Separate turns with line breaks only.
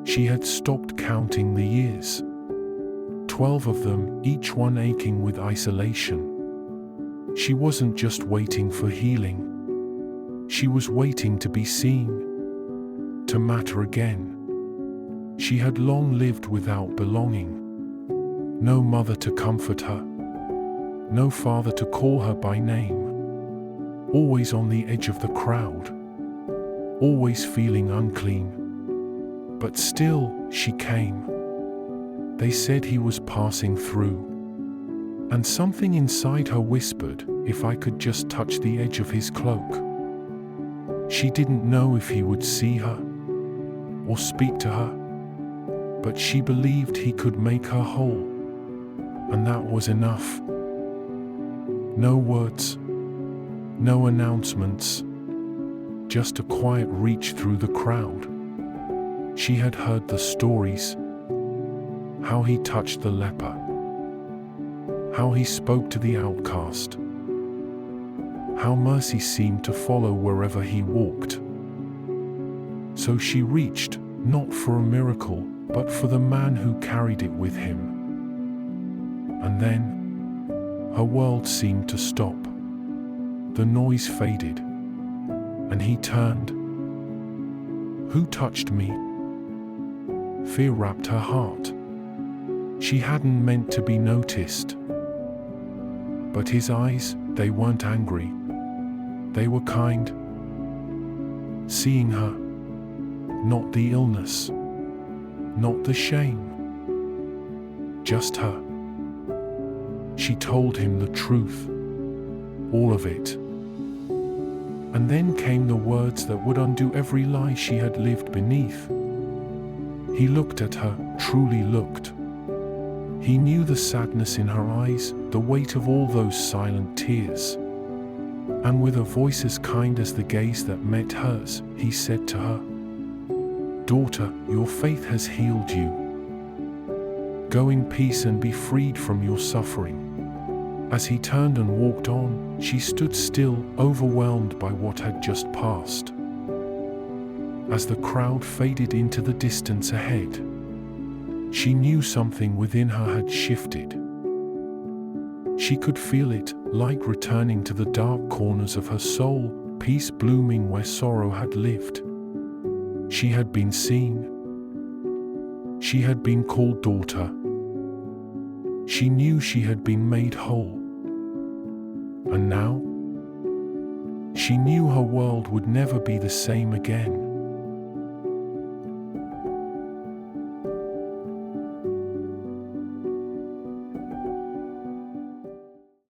She had stopped counting the years. 12 of them, each one aching with isolation. She wasn't just waiting for healing. She was waiting to be seen, to matter again. She had long lived without belonging. No mother to comfort her. No father to call her by name. Always on the edge of the crowd. Always feeling unclean. But still, she came. They said he was passing through. And something inside her whispered, if I could just touch the edge of his cloak. She didn't know if he would see her or speak to her, but she believed he could make her whole, and that was enough. No words, no announcements, just a quiet reach through the crowd. She had heard the stories, how he touched the leper, how he spoke to the outcast, how mercy seemed to follow wherever he walked. So she reached, not for a miracle, but for the man who carried it with him. And then, her world seemed to stop. The noise faded, and he turned. Who touched me? Fear wrapped her heart. She hadn't meant to be noticed. But his eyes, they weren't angry. They were kind. Seeing her, not the illness, not the shame, just her. She told him the truth, all of it. And then came the words that would undo every lie she had lived beneath. He looked at her, truly looked. He knew the sadness in her eyes, the weight of all those silent tears. And with a voice as kind as the gaze that met hers, he said to her, "Daughter, your faith has healed you. Go in peace and be freed from your suffering." As he turned and walked on, she stood still, overwhelmed by what had just passed. As the crowd faded into the distance ahead, she knew something within her had shifted. She could feel it, like returning to the dark corners of her soul, peace blooming where sorrow had lived. She had been seen. She had been called daughter. She knew she had been made whole. And now, she knew her world would never be the same again.